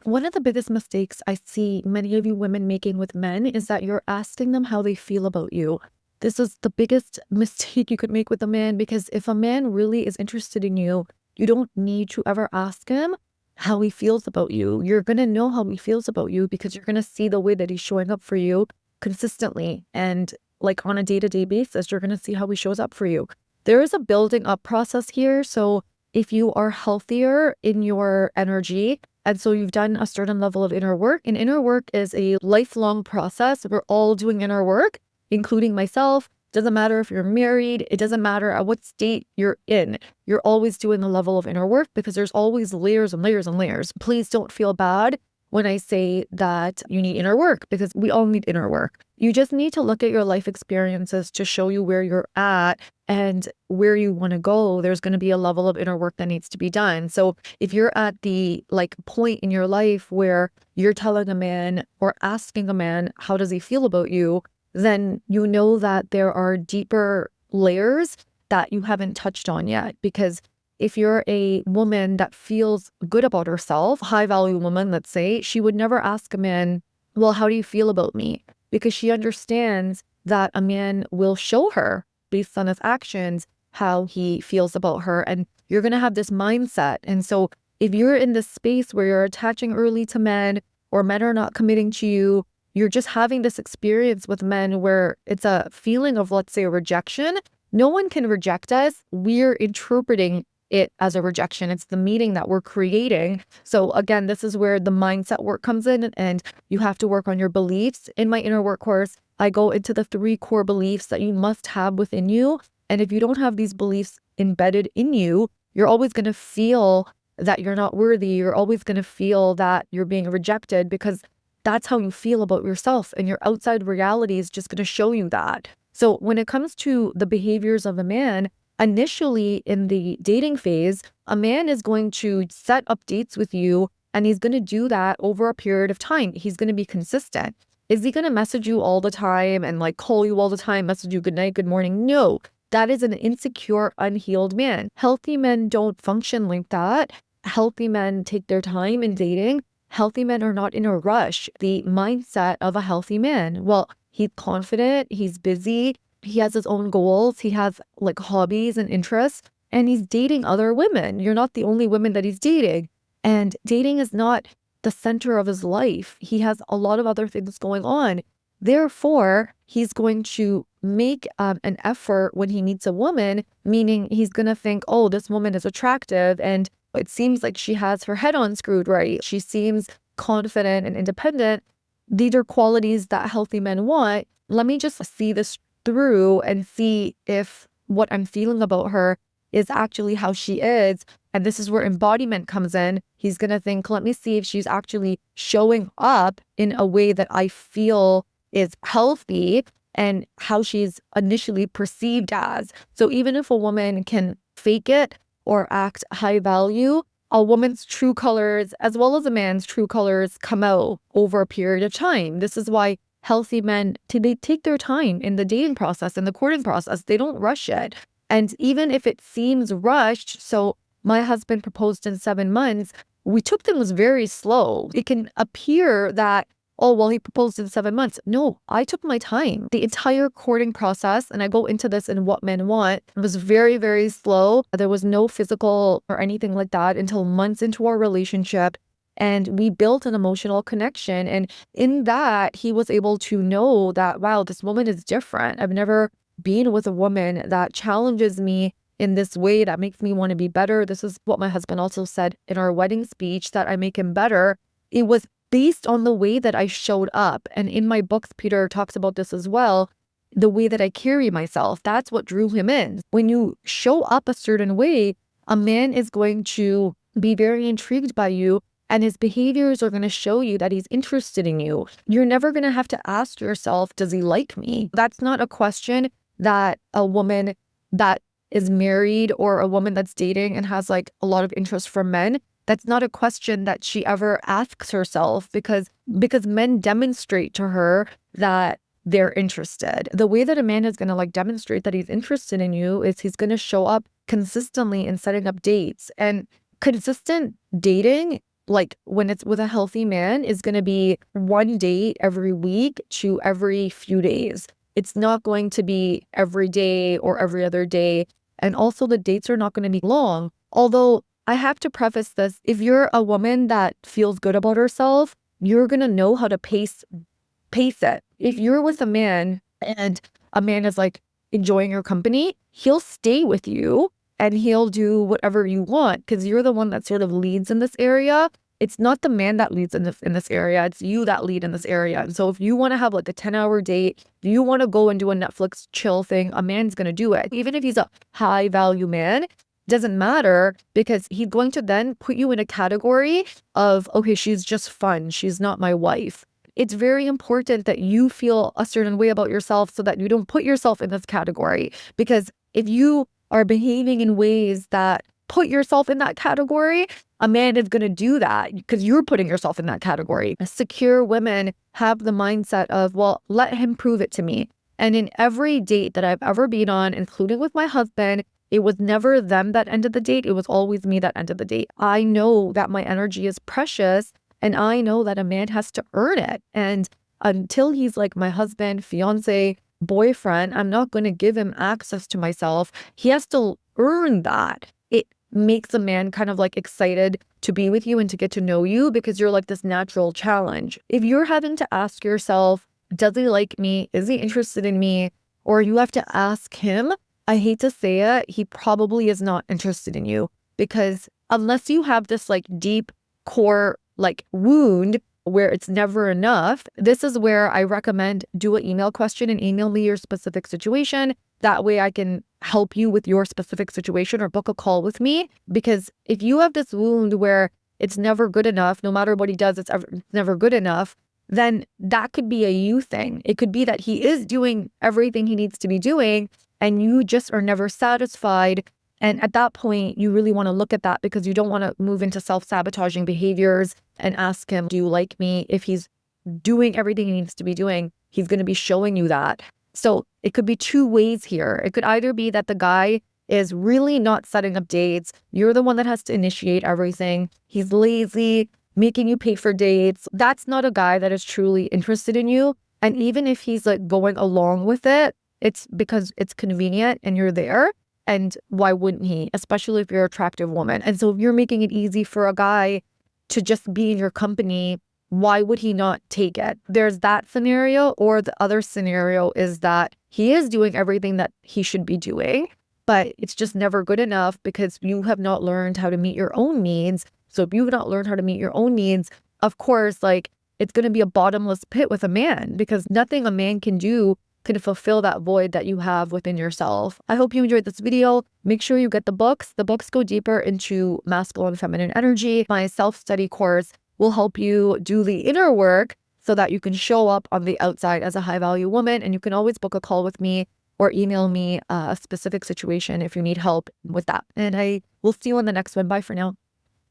One of the biggest mistakes I see many of you women making with men is that you're asking them how they feel about you. This is the biggest mistake you could make with a man, because if a man really is interested in you, you don't need to ever ask him how he feels about you. You're going to know how he feels about you because you're going to see the way that he's showing up for you consistently. And like on a day-to-day basis, you're going to see how he shows up for you. There is a building up process here. So if you are healthier in your energy, and so you've done a certain level of inner work, and inner work is a lifelong process. We're all doing inner work, including myself. Doesn't matter if you're married. It doesn't matter at what state you're in. You're always doing a level of inner work because there's always layers and layers and layers. Please don't feel bad when I say that you need inner work, because we all need inner work. You just need to look at your life experiences to show you where you're at and where you want to go. There's going to be a level of inner work that needs to be done. So if you're at the point in your life where you're telling a man or asking a man, how does he feel about you? Then you know that there are deeper layers that you haven't touched on yet. Because if you're a woman that feels good about herself, high value woman, let's say, she would never ask a man, well, how do you feel about me? Because she understands that a man will show her based on his actions how he feels about her. And you're going to have this mindset. And so if you're in this space where you're attaching early to men, or men are not committing to you, you're just having this experience with men where it's a feeling of, let's say, a rejection. No one can reject us. We're interpreting it as a rejection. It's the meaning that we're creating. So again, this is where the mindset work comes in, and you have to work on your beliefs. In my inner work course, I go into the 3 core beliefs that you must have within you. And if you don't have these beliefs embedded in you, you're always going to feel that you're not worthy. You're always going to feel that you're being rejected, because that's how you feel about yourself, and your outside reality is just going to show you that. So when it comes to the behaviors of a man, initially in the dating phase, a man is going to set up dates with you, and he's going to do that over a period of time. He's going to be consistent. Is he going to message you all the time and call you all the time, message you good night, good morning? No, that is an insecure, unhealed man. Healthy men don't function like that. Healthy men take their time in dating. Healthy men are not in a rush. The mindset of a healthy man, well, he's confident, he's busy, he has his own goals, he has hobbies and interests, and he's dating other women. You're not the only women that he's dating. And dating is not the center of his life. He has a lot of other things going on. Therefore, he's going to make an effort when he meets a woman, meaning he's going to think, oh, this woman is attractive, and it seems like she has her head on screwed right. She seems confident and independent. These are qualities that healthy men want. Let me just see this through and see if what I'm feeling about her is actually how she is. And this is where embodiment comes in. He's going to think, let me see if she's actually showing up in a way that I feel is healthy and how she's initially perceived as. So even if a woman can fake it or act high value, a woman's true colors as well as a man's true colors come out over a period of time. This is why healthy men, they take their time in the dating process and the courting process. They don't rush it. And even if it seems rushed, so my husband proposed in 7 months, we took things very slow. It can appear that, oh, well, he proposed in 7 months. No, I took my time. The entire courting process, and I go into this in What Men Want, was very, very slow. There was no physical or anything like that until months into our relationship. And we built an emotional connection. And in that, he was able to know that, wow, this woman is different. I've never been with a woman that challenges me in this way, that makes me want to be better. This is what my husband also said in our wedding speech, that I make him better. It was based on the way that I showed up. And in my books, Peter talks about this as well. The way that I carry myself, that's what drew him in. When you show up a certain way, a man is going to be very intrigued by you, and his behaviors are going to show you that he's interested in you. You're never going to have to ask yourself, does he like me? That's not a question that a woman that is married or a woman that's dating and has a lot of interest from men, that's not a question that she ever asks herself, because men demonstrate to her that they're interested. The way that a man is going to demonstrate that he's interested in you is he's going to show up consistently in setting up dates. And consistent dating like when it's with a healthy man, is going to be one date every week to every few days. It's not going to be every day or every other day. And also the dates are not going to be long. Although I have to preface this, if you're a woman that feels good about herself, you're going to know how to pace it. If you're with a man and a man is like enjoying your company, he'll stay with you and he'll do whatever you want because you're the one that sort of leads in this area. It's not the man that leads in this area. It's you that lead in this area. And so if you want to have like a 10-hour date, if you want to go and do a Netflix chill thing, a man's going to do it. Even if he's a high value man, doesn't matter because he's going to then put you in a category of, okay, she's just fun. She's not my wife. It's very important that you feel a certain way about yourself so that you don't put yourself in this category. Because if you are behaving in ways that put yourself in that category, a man is going to do that because you're putting yourself in that category. Secure women have the mindset of, well, let him prove it to me. And in every date that I've ever been on, including with my husband, it was never them that ended the date. It was always me that ended the date. I know that my energy is precious and I know that a man has to earn it. And until he's like my husband, fiance, boyfriend, I'm not going to give him access to myself. He has to earn that. It makes a man kind of like excited to be with you and to get to know you because you're like this natural challenge. If you're having to ask yourself, does he like me? Is he interested in me? Or you have to ask him, I hate to say it, he probably is not interested in you because unless you have this like deep core like wound where it's never enough, this is where I recommend do an email question and email me your specific situation. That way I can help you with your specific situation or book a call with me. Because if you have this wound where it's never good enough, no matter what he does, it's never good enough, then that could be a you thing. It could be that he is doing everything he needs to be doing and you just are never satisfied. And at that point, you really want to look at that because you don't want to move into self-sabotaging behaviors and ask him, do you like me? If he's doing everything he needs to be doing, he's going to be showing you that. So it could be two ways here. It could either be that the guy is really not setting up dates. You're the one that has to initiate everything. He's lazy, making you pay for dates. That's not a guy that is truly interested in you. And even if he's like going along with it, it's because it's convenient and you're there. And why wouldn't he? Especially if you're an attractive woman. And so if you're making it easy for a guy to just be in your company, why would he not take it? There's that scenario, or the other scenario is that he is doing everything that he should be doing, but it's just never good enough because you have not learned how to meet your own needs. So if you've not learned how to meet your own needs, of course, like it's going to be a bottomless pit with a man because nothing a man can do can fulfill that void that you have within yourself. I hope you enjoyed this video. Make sure you get the books. The books go deeper into masculine and feminine energy. My self-study course will help you do the inner work so that you can show up on the outside as a high-value woman. And you can always book a call with me or email me a specific situation if you need help with that. And I will see you on the next one. Bye for now.